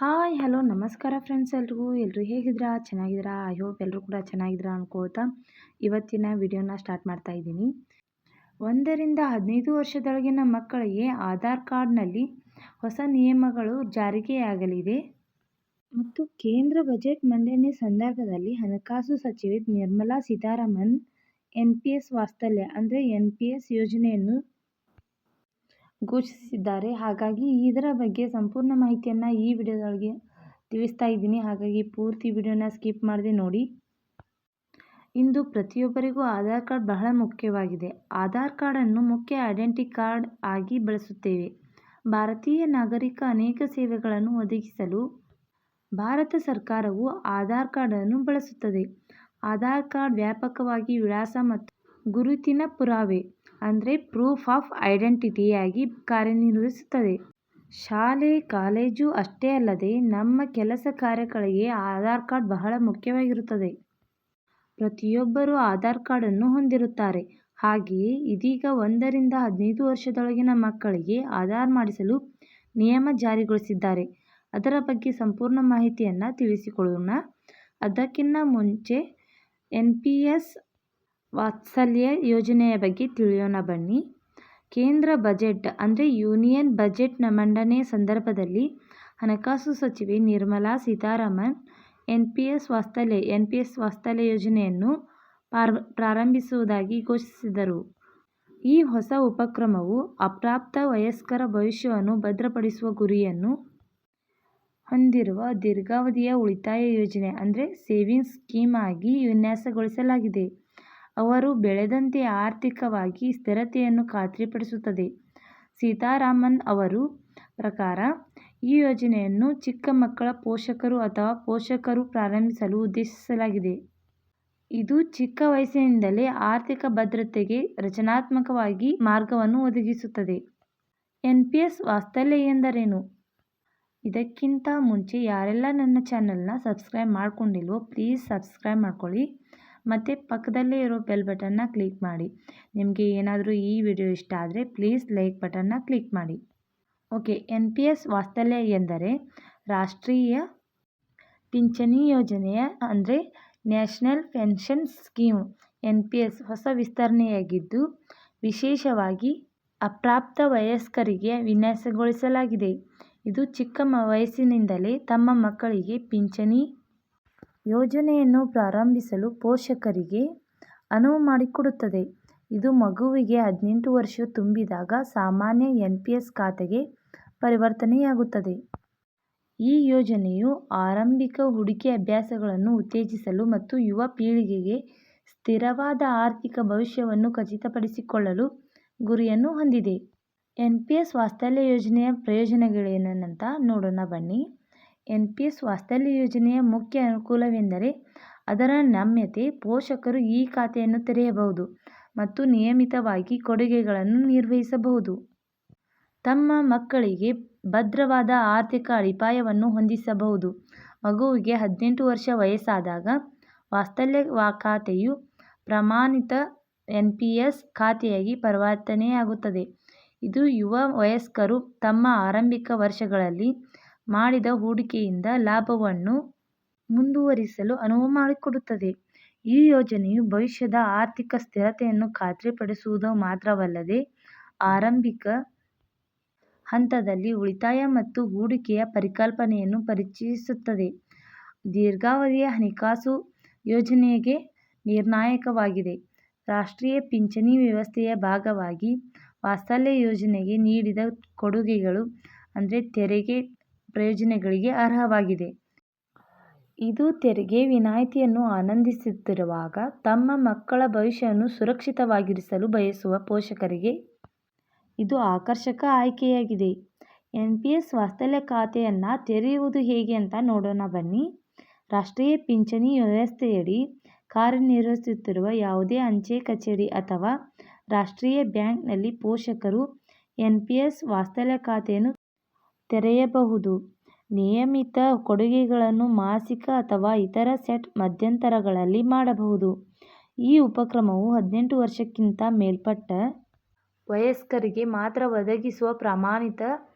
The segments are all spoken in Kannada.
ಹಾಯ್ ಹಲೋ ನಮಸ್ಕಾರ ಫ್ರೆಂಡ್ಸ್ ಎಲ್ರು ಹೇಗಿದ್ದೀರಾ ಚೆನ್ನಾಗಿದ್ದೀರಾ ಐ ಹೋಪ್ ಎಲ್ಲರೂ ಕೂಡ ಚೆನ್ನಾಗಿದ್ದೀರಾ ಅನ್ಕೋತಾ ಇವತ್ತಿನ ವಿಡಿಯೋನ ಸ್ಟಾರ್ಟ್ ಮಾಡ್ತಾ ಇದ್ದೀನಿ. 1ರಿಂದ 15 ವರ್ಷದೊಳಗಿನ ಮಕ್ಕಳಿಗೆ ಆಧಾರ್ ಕಾರ್ಡ್ನಲ್ಲಿ ಹೊಸ ನಿಯಮಗಳು ಜಾರಿಗೆಯಾಗಲಿದೆ ಮತ್ತು ಕೇಂದ್ರ ಬಜೆಟ್ ಮಂಡನೆ ಸಂದರ್ಭದಲ್ಲಿ ಹಣಕಾಸು ಸಚಿವೆ ನಿರ್ಮಲಾ ಸೀತಾರಾಮನ್ ಎನ್ಪಿಎಸ್ ವಾತ್ಸಲ್ಯ ಅಂದರೆ ಎನ್ಪಿಎಸ್ ಯೋಜನೆಯನ್ನು ಘೋಷಿಸಿದ್ದಾರೆ. ಹಾಗಾಗಿ ಇದರ ಬಗ್ಗೆ ಸಂಪೂರ್ಣ ಮಾಹಿತಿಯನ್ನು ಈ ವಿಡಿಯೋದೊಳಗೆ ತಿಳಿಸ್ತಾ ಇದ್ದೀನಿ. ಹಾಗಾಗಿ ಪೂರ್ತಿ ವಿಡಿಯೋನ ಸ್ಕಿಪ್ ಮಾಡದೆ ನೋಡಿ. ಇಂದು ಪ್ರತಿಯೊಬ್ಬರಿಗೂ ಆಧಾರ್ ಕಾರ್ಡ್ ಬಹಳ ಮುಖ್ಯವಾಗಿದೆ. ಆಧಾರ್ ಕಾರ್ಡನ್ನು ಮುಖ್ಯ ಐಡೆಂಟಿಟಿ ಕಾರ್ಡ್ ಆಗಿ ಬಳಸುತ್ತೇವೆ. ಭಾರತೀಯ ನಾಗರಿಕ ಅನೇಕ ಸೇವೆಗಳನ್ನು ಒದಗಿಸಲು ಭಾರತ ಸರ್ಕಾರವು ಆಧಾರ್ ಕಾರ್ಡನ್ನು ಬಳಸುತ್ತದೆ. ಆಧಾರ್ ಕಾರ್ಡ್ ವ್ಯಾಪಕವಾಗಿ ವಿಳಾಸ ಮತ್ತು ಗುರುತಿನ ಪುರಾವೆ ಅಂದರೆ ಪ್ರೂಫ್ ಆಫ್ ಐಡೆಂಟಿಟಿಯಾಗಿ ಕಾರ್ಯನಿರ್ವಹಿಸುತ್ತದೆ. ಶಾಲೆ, ಕಾಲೇಜು ಅಷ್ಟೇ ಅಲ್ಲದೆ ನಮ್ಮ ಕೆಲಸ ಕಾರ್ಯಗಳಿಗೆ ಆಧಾರ್ ಕಾರ್ಡ್ ಬಹಳ ಮುಖ್ಯವಾಗಿರುತ್ತದೆ. ಪ್ರತಿಯೊಬ್ಬರೂ ಆಧಾರ್ ಕಾರ್ಡನ್ನು ಹೊಂದಿರುತ್ತಾರೆ. ಹಾಗೆಯೇ ಇದೀಗ 1ರಿಂದ 15 ವರ್ಷದೊಳಗಿನ ಮಕ್ಕಳಿಗೆ ಆಧಾರ್ ಮಾಡಿಸಲು ನಿಯಮ ಜಾರಿಗೊಳಿಸಿದ್ದಾರೆ. ಅದರ ಬಗ್ಗೆ ಸಂಪೂರ್ಣ ಮಾಹಿತಿಯನ್ನು ತಿಳಿಸಿಕೊಳ್ಳೋಣ. ಅದಕ್ಕಿಂತ ಮುಂಚೆ ಎನ್ಪಿಎಸ್ ವಾತ್ಸಲ್ಯ ಯೋಜನೆಯ ಬಗ್ಗೆ ತಿಳಿಯೋಣ ಬನ್ನಿ. ಕೇಂದ್ರ ಬಜೆಟ್ ಅಂದರೆ ಯೂನಿಯನ್ ಬಜೆಟ್ ಮಂಡನೆ ಸಂದರ್ಭದಲ್ಲಿ ಹಣಕಾಸು ಸಚಿವೆ ನಿರ್ಮಲಾ ಸೀತಾರಾಮನ್ ಎನ್ಪಿಎಸ್ ವಾತ್ಸಲ್ಯ ಯೋಜನೆಯನ್ನು ಪ್ರಾರಂಭಿಸುವುದಾಗಿ ಘೋಷಿಸಿದರು. ಈ ಹೊಸ ಉಪಕ್ರಮವು ಅಪ್ರಾಪ್ತ ವಯಸ್ಕರ ಭವಿಷ್ಯವನ್ನು ಭದ್ರಪಡಿಸುವ ಗುರಿಯನ್ನು ಹೊಂದಿರುವ ದೀರ್ಘಾವಧಿಯ ಉಳಿತಾಯ ಯೋಜನೆ ಅಂದರೆ ಸೇವಿಂಗ್ಸ್ ಸ್ಕೀಮ್ ಆಗಿ ವಿನ್ಯಾಸಗೊಳಿಸಲಾಗಿದೆ. ಅವರು ಬೆಳೆದಂತೆ ಆರ್ಥಿಕವಾಗಿ ಸ್ಥಿರತೆಯನ್ನು ಖಾತ್ರಿಪಡಿಸುತ್ತದೆ. ಸೀತಾರಾಮನ್ ಅವರ ಪ್ರಕಾರ ಈ ಯೋಜನೆಯನ್ನು ಚಿಕ್ಕ ಮಕ್ಕಳ ಪೋಷಕರು ಅಥವಾ ಪೋಷಕರು ಪ್ರಾರಂಭಿಸಲು ಉದ್ದೇಶಿಸಲಾಗಿದೆ. ಇದು ಚಿಕ್ಕ ವಯಸ್ಸಿನಿಂದಲೇ ಆರ್ಥಿಕ ಭದ್ರತೆಗೆ ರಚನಾತ್ಮಕವಾಗಿ ಮಾರ್ಗವನ್ನು ಒದಗಿಸುತ್ತದೆ. ಎನ್ಪಿಎಸ್ ವಾತ್ಸಲ್ಯ ಎಂದರೇನು? ಇದಕ್ಕಿಂತ ಮುಂಚೆ ಯಾರೆಲ್ಲ ನನ್ನ ಚಾನಲ್ನ ಸಬ್ಸ್ಕ್ರೈಬ್ ಮಾಡ್ಕೊಂಡಿಲ್ವೋ ಪ್ಲೀಸ್ ಸಬ್ಸ್ಕ್ರೈಬ್ ಮಾಡ್ಕೊಳ್ಳಿ ಮತ್ತು ಪಕ್ಕದಲ್ಲೇ ಇರೋ ಬೆಲ್ ಬಟನ್ನ ಕ್ಲಿಕ್ ಮಾಡಿ. ನಿಮಗೆ ಏನಾದರೂ ಈ ವಿಡಿಯೋ ಇಷ್ಟ ಆದರೆ ಪ್ಲೀಸ್ ಲೈಕ್ ಬಟನ್ನ ಕ್ಲಿಕ್ ಮಾಡಿ. ಓಕೆ, ಎನ್ಪಿಎಸ್ ವಾತ್ಸಲ್ಯ ಎಂದರೆ ರಾಷ್ಟ್ರೀಯ ಪಿಂಚಣಿ ಯೋಜನೆ ಅಂದರೆ ನ್ಯಾಷನಲ್ ಪೆನ್ಷನ್ ಸ್ಕೀಮ್. ಎನ್ಪಿಎಸ್ ಹೊಸ ವಿಸ್ತರಣೆಯಾಗಿದ್ದು ವಿಶೇಷವಾಗಿ ಅಪ್ರಾಪ್ತ ವಯಸ್ಕರಿಗೆ ವಿನ್ಯಾಸಗೊಳಿಸಲಾಗಿದೆ. ಇದು ಚಿಕ್ಕ ವಯಸ್ಸಿನಿಂದಲೇ ತಮ್ಮ ಮಕ್ಕಳಿಗೆ ಪಿಂಚಣಿ ಯೋಜನೆಯನ್ನು ಪ್ರಾರಂಭಿಸಲು ಪೋಷಕರಿಗೆ ಅನುವು ಮಾಡಿಕೊಡುತ್ತದೆ. ಇದು ಮಗುವಿಗೆ 18 ವರ್ಷ ತುಂಬಿದಾಗ ಸಾಮಾನ್ಯ ಎನ್ಪಿಎಸ್ ಖಾತೆಗೆ ಪರಿವರ್ತನೆಯಾಗುತ್ತದೆ. ಈ ಯೋಜನೆಯು ಆರಂಭಿಕ ಹೂಡಿಕೆ ಅಭ್ಯಾಸಗಳನ್ನು ಉತ್ತೇಜಿಸಲು ಮತ್ತು ಯುವ ಪೀಳಿಗೆಗೆ ಸ್ಥಿರವಾದ ಆರ್ಥಿಕ ಭವಿಷ್ಯವನ್ನು ಖಚಿತಪಡಿಸಿಕೊಳ್ಳಲು ಗುರಿಯನ್ನು ಹೊಂದಿದೆ. ಎನ್ಪಿಎಸ್ ವಾತ್ಸಲ್ಯ ಯೋಜನೆಯ ಪ್ರಯೋಜನಗಳೇನಂತ ನೋಡೋಣ ಬನ್ನಿ. ಎನ್ಪಿಎಸ್ ವಾತ್ಸಲ್ಯ ಯೋಜನೆಯ ಮುಖ್ಯ ಅನುಕೂಲವೆಂದರೆ ಅದರ ನಮ್ಯತೆ. ಪೋಷಕರು ಈ ಖಾತೆಯನ್ನು ತೆರೆಯಬಹುದು ಮತ್ತು ನಿಯಮಿತವಾಗಿ ಕೊಡುಗೆಗಳನ್ನು ನಿರ್ವಹಿಸಬಹುದು. ತಮ್ಮ ಮಕ್ಕಳಿಗೆ ಭದ್ರವಾದ ಆರ್ಥಿಕ ಅಡಿಪಾಯವನ್ನು ಹೊಂದಿಸಬಹುದು. ಮಗುವಿಗೆ 18 ವರ್ಷ ವಯಸ್ಸಾದಾಗ ವಾತ್ಸಲ್ಯ ಖಾತೆಯು ಪ್ರಮಾಣಿತ ಎನ್ಪಿಎಸ್ ಖಾತೆಯಾಗಿ ಪರಿವರ್ತನೆಯಾಗುತ್ತದೆ. ಇದು ಯುವ ವಯಸ್ಕರು ತಮ್ಮ ಆರಂಭಿಕ ವರ್ಷಗಳಲ್ಲಿ ಮಾಡಿದ ಹೂಡಿಕೆಯಿಂದ ಲಾಭವನ್ನು ಮುಂದುವರಿಸಲು ಅನುವು ಮಾಡಿಕೊಡುತ್ತದೆ. ಈ ಯೋಜನೆಯು ಭವಿಷ್ಯದ ಆರ್ಥಿಕ ಸ್ಥಿರತೆಯನ್ನು ಖಾತ್ರಿಪಡಿಸುವುದು ಮಾತ್ರವಲ್ಲದೆ ಆರಂಭಿಕ ಹಂತದಲ್ಲಿ ಉಳಿತಾಯ ಮತ್ತು ಹೂಡಿಕೆಯ ಪರಿಕಲ್ಪನೆಯನ್ನು ಪರಿಚಯಿಸುತ್ತದೆ. ದೀರ್ಘಾವಧಿಯ ಹಣಕಾಸು ಯೋಜನೆಗೆ ನಿರ್ಣಾಯಕವಾಗಿದೆ. ರಾಷ್ಟ್ರೀಯ ಪಿಂಚಣಿ ವ್ಯವಸ್ಥೆಯ ಭಾಗವಾಗಿ ವಾತ್ಸಲ್ಯ ಯೋಜನೆಗೆ ನೀಡಿದ ಕೊಡುಗೆಗಳು ಅಂದರೆ ತೆರಿಗೆ ಪ್ರಯೋಜನಗಳಿಗೆ ಅರ್ಹವಾಗಿದೆ. ಇದು ತೆರಿಗೆ ವಿನಾಯಿತಿಯನ್ನು ಆನಂದಿಸುತ್ತಿರುವಾಗ ತಮ್ಮ ಮಕ್ಕಳ ಭವಿಷ್ಯವನ್ನು ಸುರಕ್ಷಿತವಾಗಿರಿಸಲು ಬಯಸುವ ಪೋಷಕರಿಗೆ ಇದು ಆಕರ್ಷಕ ಆಯ್ಕೆಯಾಗಿದೆ. ಎನ್ಪಿಎಸ್ ವಾತ್ಸಲ್ಯ ಖಾತೆಯನ್ನು ತೆರೆಯುವುದು ಹೇಗೆ ಅಂತ ನೋಡೋಣ ಬನ್ನಿ. ರಾಷ್ಟ್ರೀಯ ಪಿಂಚಣಿ ವ್ಯವಸ್ಥೆಯಡಿ ಕಾರ್ಯನಿರ್ವಹಿಸುತ್ತಿರುವ ಯಾವುದೇ ಅಂಚೆ ಕಚೇರಿ ಅಥವಾ ರಾಷ್ಟ್ರೀಯ ಬ್ಯಾಂಕ್ನಲ್ಲಿ ಪೋಷಕರು ಎನ್ಪಿಎಸ್ ವಾತ್ಸಲ್ಯ ಖಾತೆಯನ್ನು ತೆರೆಯಬಹುದು. ನಿಯಮಿತ ಕೊಡುಗೆಗಳನ್ನು ಮಾಸಿಕ ಅಥವಾ ಇತರ ಸೆಟ್ ಮಧ್ಯಂತರಗಳಲ್ಲಿ ಮಾಡಬಹುದು. ಈ ಉಪಕ್ರಮವು 18 ವರ್ಷಕ್ಕಿಂತ ಮೇಲ್ಪಟ್ಟ ವಯಸ್ಕರಿಗೆ ಮಾತ್ರ ಒದಗಿಸುವ ಪ್ರಮಾಣಿತ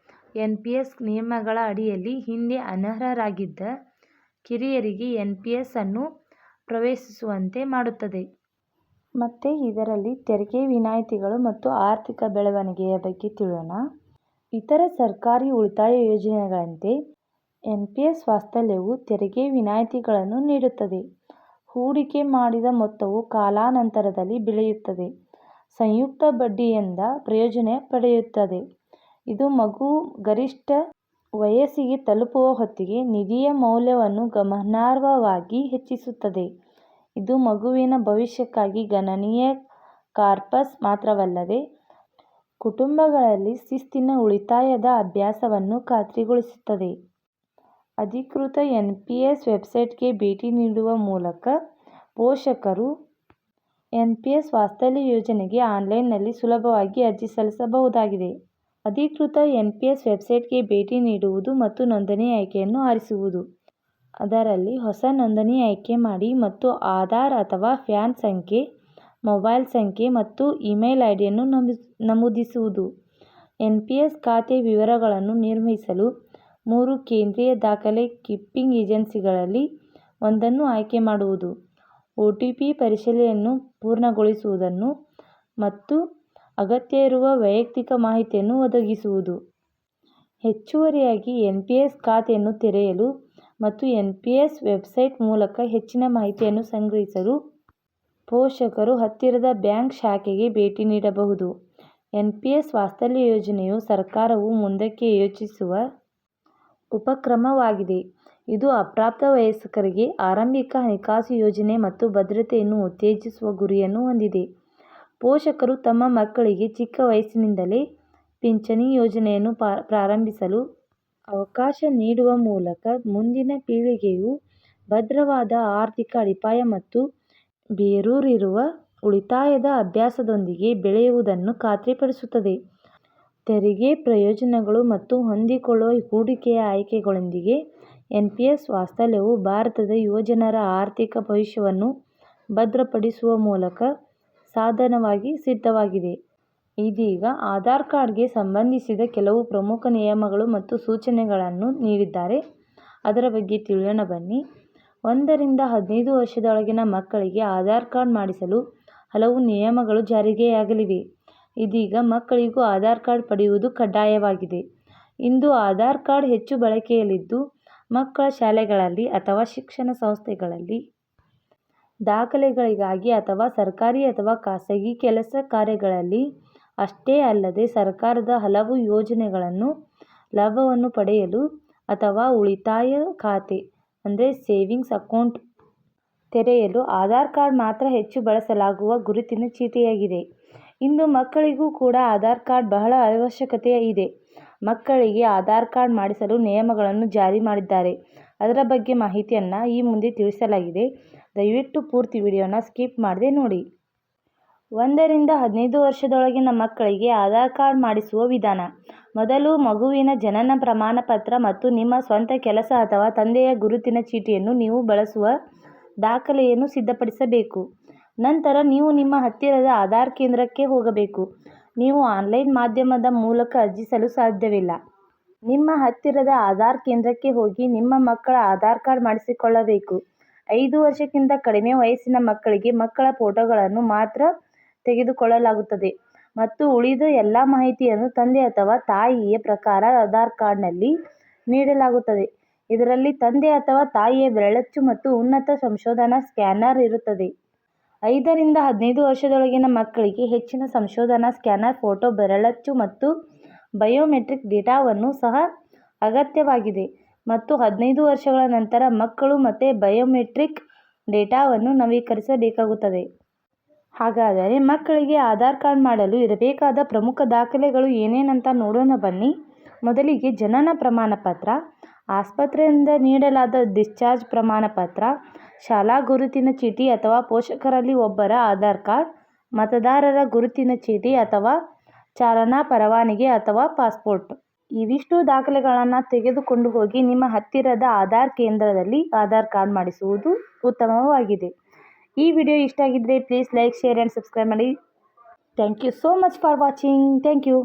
NPS ನಿಯಮಗಳ ಅಡಿಯಲ್ಲಿ ಹಿಂದೆ ಅನರ್ಹರಾಗಿದ್ದ ಕಿರಿಯರಿಗೆ NPS ಅನ್ನು ಪ್ರವೇಶಿಸುವಂತೆ ಮಾಡುತ್ತದೆ. ಮತ್ತು ಇದರಲ್ಲಿ ತೆರಿಗೆ ವಿನಾಯಿತಿಗಳು ಮತ್ತು ಆರ್ಥಿಕ ಬೆಳವಣಿಗೆಯ ಬಗ್ಗೆ ತಿಳಿಯೋಣ. ಇತರ ಸರ್ಕಾರಿ ಉಳಿತಾಯ ಯೋಜನೆಗಳಂತೆ NPS ವಾತ್ಸಲ್ಯವು ತೆರಿಗೆ ವಿನಾಯಿತಿಗಳನ್ನು ನೀಡುತ್ತದೆ. ಹೂಡಿಕೆ ಮಾಡಿದ ಮೊತ್ತವು ಕಾಲಾನಂತರದಲ್ಲಿ ಬೆಳೆಯುತ್ತದೆ. ಸಂಯುಕ್ತ ಬಡ್ಡಿಯಿಂದ ಪ್ರಯೋಜನ ಪಡೆಯುತ್ತದೆ. ಇದು ಮಗು ಗರಿಷ್ಠ ವಯಸ್ಸಿಗೆ ತಲುಪುವ ಹೊತ್ತಿಗೆ ನಿಧಿಯ ಮೌಲ್ಯವನ್ನು ಗಮನಾರ್ಹವಾಗಿ ಹೆಚ್ಚಿಸುತ್ತದೆ. ಇದು ಮಗುವಿನ ಭವಿಷ್ಯಕ್ಕಾಗಿ ಗಣನೀಯ ಕಾರ್ಪಸ್ ಮಾತ್ರವಲ್ಲದೆ ಕುಟುಂಬಗಳಲ್ಲಿ ಶಿಸ್ತಿನ ಉಳಿತಾಯದ ಅಭ್ಯಾಸವನ್ನು ಖಾತ್ರಿಗೊಳಿಸುತ್ತದೆ. ಅಧಿಕೃತ NPS ವೆಬ್ಸೈಟ್ಗೆ ಭೇಟಿ ನೀಡುವ ಮೂಲಕ ಪೋಷಕರು NPS ವಾತ್ಸಲ್ಯ ಯೋಜನೆಗೆ ಆನ್ಲೈನ್ನಲ್ಲಿ ಸುಲಭವಾಗಿ ಅರ್ಜಿ ಸಲ್ಲಿಸಬಹುದಾಗಿದೆ. ಅಧಿಕೃತ NPS ವೆಬ್ಸೈಟ್ಗೆ ಭೇಟಿ ನೀಡುವುದು ಮತ್ತು ನೋಂದಣಿ ಆಯ್ಕೆಯನ್ನು ಆರಿಸುವುದು. ಅದರಲ್ಲಿ ಹೊಸ ನೋಂದಣಿ ಆಯ್ಕೆ ಮಾಡಿ ಮತ್ತು ಆಧಾರ್ ಅಥವಾ ಪ್ಯಾನ್ ಸಂಖ್ಯೆ, ಮೊಬೈಲ್ ಸಂಖ್ಯೆ ಮತ್ತು ಇಮೇಲ್ ಐಡಿಯನ್ನು ನಮೂದಿಸುವುದು. NPS ಖಾತೆ ವಿವರಗಳನ್ನು ನಿರ್ವಹಿಸಲು 3 ಕೇಂದ್ರೀಯ ದಾಖಲೆ ಕೀಪಿಂಗ್ ಏಜೆನ್ಸಿಗಳಲ್ಲಿ ಒಂದನ್ನು ಆಯ್ಕೆ ಮಾಡುವುದು. OTP ಪರಿಶೀಲನೆಯನ್ನು ಪೂರ್ಣಗೊಳಿಸುವುದನ್ನು ಮತ್ತು ಅಗತ್ಯ ಇರುವ ವೈಯಕ್ತಿಕ ಮಾಹಿತಿಯನ್ನು ಒದಗಿಸುವುದು. ಹೆಚ್ಚುವರಿಯಾಗಿ NPS ಖಾತೆಯನ್ನು ತೆರೆಯಲು ಮತ್ತು NPS ವೆಬ್ಸೈಟ್ ಮೂಲಕ ಹೆಚ್ಚಿನ ಮಾಹಿತಿಯನ್ನು ಸಂಗ್ರಹಿಸಲು ಪೋಷಕರು ಹತ್ತಿರದ ಬ್ಯಾಂಕ್ ಶಾಖೆಗೆ ಭೇಟಿ ನೀಡಬಹುದು. NPS ವಾತ್ಸಲ್ಯ ಯೋಜನೆಯು ಸರ್ಕಾರವು ಮುಂದಕ್ಕೆ ಯೋಚಿಸುವ ಉಪಕ್ರಮವಾಗಿದೆ. ಇದು ಅಪ್ರಾಪ್ತ ವಯಸ್ಕರಿಗೆ ಆರಂಭಿಕ ಹಣಕಾಸು ಯೋಜನೆ ಮತ್ತು ಭದ್ರತೆಯನ್ನು ಉತ್ತೇಜಿಸುವ ಗುರಿಯನ್ನು ಹೊಂದಿದೆ. ಪೋಷಕರು ತಮ್ಮ ಮಕ್ಕಳಿಗೆ ಚಿಕ್ಕ ವಯಸ್ಸಿನಿಂದಲೇ ಪಿಂಚಣಿ ಯೋಜನೆಯನ್ನು ಪ್ರಾರಂಭಿಸಲು ಅವಕಾಶ ನೀಡುವ ಮೂಲಕ ಮುಂದಿನ ಪೀಳಿಗೆಯು ಭದ್ರವಾದ ಆರ್ಥಿಕ ಅಡಿಪಾಯ ಮತ್ತು ಬೇರೂರಿರುವ ಉಳಿತಾಯದ ಅಭ್ಯಾಸದೊಂದಿಗೆ ಬೆಳೆಯುವುದನ್ನು ಖಾತ್ರಿಪಡಿಸುತ್ತದೆ. ತೆರಿಗೆ ಪ್ರಯೋಜನಗಳು ಮತ್ತು ಹೊಂದಿಕೊಳ್ಳುವ ಹೂಡಿಕೆಯ ಆಯ್ಕೆಗಳೊಂದಿಗೆ NPS ವಾತ್ಸಲ್ಯವು ಭಾರತದ ಯುವಜನರ ಆರ್ಥಿಕ ಭವಿಷ್ಯವನ್ನು ಭದ್ರಪಡಿಸುವ ಮೂಲಕ ಸಾಧನವಾಗಿ ಸಿದ್ಧವಾಗಿದೆ. ಇದೀಗ ಆಧಾರ್ ಕಾರ್ಡ್ಗೆ ಸಂಬಂಧಿಸಿದ ಕೆಲವು ಪ್ರಮುಖ ನಿಯಮಗಳು ಮತ್ತು ಸೂಚನೆಗಳನ್ನು ನೀಡಿದ್ದಾರೆ. ಅದರ ಬಗ್ಗೆ ತಿಳಿಯೋಣ ಬನ್ನಿ. 1 ರಿಂದ 15 ವರ್ಷದೊಳಗಿನ ಮಕ್ಕಳಿಗೆ ಆಧಾರ್ ಕಾರ್ಡ್ ಮಾಡಿಸಲು ಹಲವು ನಿಯಮಗಳು ಜಾರಿಯಾಗಲಿವೆ. ಇದೀಗ ಮಕ್ಕಳಿಗೂ ಆಧಾರ್ ಕಾರ್ಡ್ ಪಡೆಯುವುದು ಕಡ್ಡಾಯವಾಗಿದೆ. ಇಂದು ಆಧಾರ್ ಕಾರ್ಡ್ ಹೆಚ್ಚು ಬಳಕೆಯಲ್ಲಿದ್ದು, ಮಕ್ಕಳ ಶಾಲೆಗಳಲ್ಲಿ ಅಥವಾ ಶಿಕ್ಷಣ ಸಂಸ್ಥೆಗಳಲ್ಲಿ ದಾಖಲೆಗಳಿಗಾಗಿ ಅಥವಾ ಸರ್ಕಾರಿ ಅಥವಾ ಖಾಸಗಿ ಕೆಲಸ ಕಾರ್ಯಗಳಲ್ಲಿ ಅಷ್ಟೇ ಅಲ್ಲದೆ ಸರ್ಕಾರದ ಹಲವು ಯೋಜನೆಗಳನ್ನು ಲಾಭವನ್ನು ಪಡೆಯಲು ಅಥವಾ ಉಳಿತಾಯ ಖಾತೆ ಸೇವಿಂಗ್ಸ್ ಅಕೌಂಟ್ ತೆರೆಯಲು ಆಧಾರ್ ಕಾರ್ಡ್ ಮಾತ್ರ ಹೆಚ್ಚು ಬಳಸಲಾಗುವ ಗುರುತಿನ ಚೀಟಿಯಾಗಿದೆ. ಇಂದು ಮಕ್ಕಳಿಗೂ ಕೂಡ ಆಧಾರ್ ಕಾರ್ಡ್ ಬಹಳ ಅವಶ್ಯಕತೆ ಇದೆ. ಮಕ್ಕಳಿಗೆ ಆಧಾರ್ ಕಾರ್ಡ್ ಮಾಡಿಸಲು ನಿಯಮಗಳನ್ನು ಜಾರಿ ಮಾಡಿದ್ದಾರೆ. ಅದರ ಬಗ್ಗೆ ಮಾಹಿತಿಯನ್ನು ಈ ಮುಂದೆ ತಿಳಿಸಲಾಗಿದೆ. ದಯವಿಟ್ಟು ಪೂರ್ತಿ ವಿಡಿಯೋನ ಸ್ಕಿಪ್ ಮಾಡದೆ ನೋಡಿ. 1 ರಿಂದ 15 ವರ್ಷದೊಳಗಿನ ಮಕ್ಕಳಿಗೆ ಆಧಾರ್ ಕಾರ್ಡ್ ಮಾಡಿಸುವ ವಿಧಾನ. ಮೊದಲು ಮಗುವಿನ ಜನನ ಪ್ರಮಾಣ ಪತ್ರ ಮತ್ತು ನಿಮ್ಮ ಸ್ವಂತ ಕೆಲಸ ಅಥವಾ ತಂದೆಯ ಗುರುತಿನ ಚೀಟಿಯನ್ನು ನೀವು ಬಳಸುವ ದಾಖಲೆಯನ್ನು ಸಿದ್ಧಪಡಿಸಬೇಕು. ನಂತರ ನೀವು ನಿಮ್ಮ ಹತ್ತಿರದ ಆಧಾರ್ ಕೇಂದ್ರಕ್ಕೆ ಹೋಗಬೇಕು. ನೀವು ಆನ್ಲೈನ್ ಮಾಧ್ಯಮದ ಮೂಲಕ ಅರ್ಜಿಸಲು ಸಾಧ್ಯವಿಲ್ಲ. ನಿಮ್ಮ ಹತ್ತಿರದ ಆಧಾರ್ ಕೇಂದ್ರಕ್ಕೆ ಹೋಗಿ ನಿಮ್ಮ ಮಕ್ಕಳ ಆಧಾರ್ ಕಾರ್ಡ್ ಮಾಡಿಸಿಕೊಳ್ಳಬೇಕು. 5 ವರ್ಷಕ್ಕಿಂತ ಕಡಿಮೆ ವಯಸ್ಸಿನ ಮಕ್ಕಳಿಗೆ ಮಕ್ಕಳ ಫೋಟೋಗಳನ್ನು ಮಾತ್ರ ತೆಗೆದುಕೊಳ್ಳಲಾಗುತ್ತದೆ ಮತ್ತು ಉಳಿದ ಎಲ್ಲ ಮಾಹಿತಿಯನ್ನು ತಂದೆ ಅಥವಾ ತಾಯಿಯ ಪ್ರಕಾರ ಆಧಾರ್ ಕಾರ್ಡ್ನಲ್ಲಿ ನೀಡಲಾಗುತ್ತದೆ. ಇದರಲ್ಲಿ ತಂದೆ ಅಥವಾ ತಾಯಿಯ ಬೆರಳಚ್ಚು ಮತ್ತು ಉನ್ನತ ಸಂಶೋಧನಾ ಸ್ಕ್ಯಾನರ್ ಇರುತ್ತದೆ. 5 ರಿಂದ 15 ವರ್ಷದೊಳಗಿನ ಮಕ್ಕಳಿಗೆ ಹೆಚ್ಚಿನ ಸಂಶೋಧನಾ ಸ್ಕ್ಯಾನರ್, ಫೋಟೋ, ಬೆರಳಚ್ಚು ಮತ್ತು ಬಯೋಮೆಟ್ರಿಕ್ ಡೇಟಾವನ್ನು ಸಹ ಅಗತ್ಯವಾಗಿದೆ ಮತ್ತು 15 ವರ್ಷಗಳ ನಂತರ ಮಕ್ಕಳು ಮತ್ತೆ ಬಯೋಮೆಟ್ರಿಕ್ ಡೇಟಾವನ್ನು ನವೀಕರಿಸಬೇಕಾಗುತ್ತದೆ. ಹಾಗಾದರೆ ಮಕ್ಕಳಿಗೆ ಆಧಾರ್ ಕಾರ್ಡ್ ಮಾಡಲು ಇರಬೇಕಾದ ಪ್ರಮುಖ ದಾಖಲೆಗಳು ಏನೇನಂತ ನೋಡೋಣ ಬನ್ನಿ. ಮೊದಲಿಗೆ ಜನನ ಪ್ರಮಾಣ ಪತ್ರ, ಆಸ್ಪತ್ರೆಯಿಂದ ನೀಡಲಾದ ಡಿಸ್ಚಾರ್ಜ್ ಪ್ರಮಾಣ ಪತ್ರ, ಶಾಲಾ ಗುರುತಿನ ಚೀಟಿ ಅಥವಾ ಪೋಷಕರಲ್ಲಿ ಒಬ್ಬರ ಆಧಾರ್ ಕಾರ್ಡ್, ಮತದಾರರ ಗುರುತಿನ ಚೀಟಿ ಅಥವಾ ಚಾಲನಾ ಪರವಾನಗಿ ಅಥವಾ ಪಾಸ್ಪೋರ್ಟ್. ಇವಿಷ್ಟು ದಾಖಲೆಗಳನ್ನು ತೆಗೆದುಕೊಂಡು ಹೋಗಿ ನಿಮ್ಮ ಹತ್ತಿರದ ಆಧಾರ್ ಕೇಂದ್ರದಲ್ಲಿ ಆಧಾರ್ ಕಾರ್ಡ್ ಮಾಡಿಸುವುದು ಉತ್ತಮವಾಗಿದೆ. ಈ ವಿಡಿಯೋ ಇಷ್ಟ ಆಗಿದ್ದರೆ please like, share and subscribe ಮಾಡಿ. Thank you so much for watching. Thank you.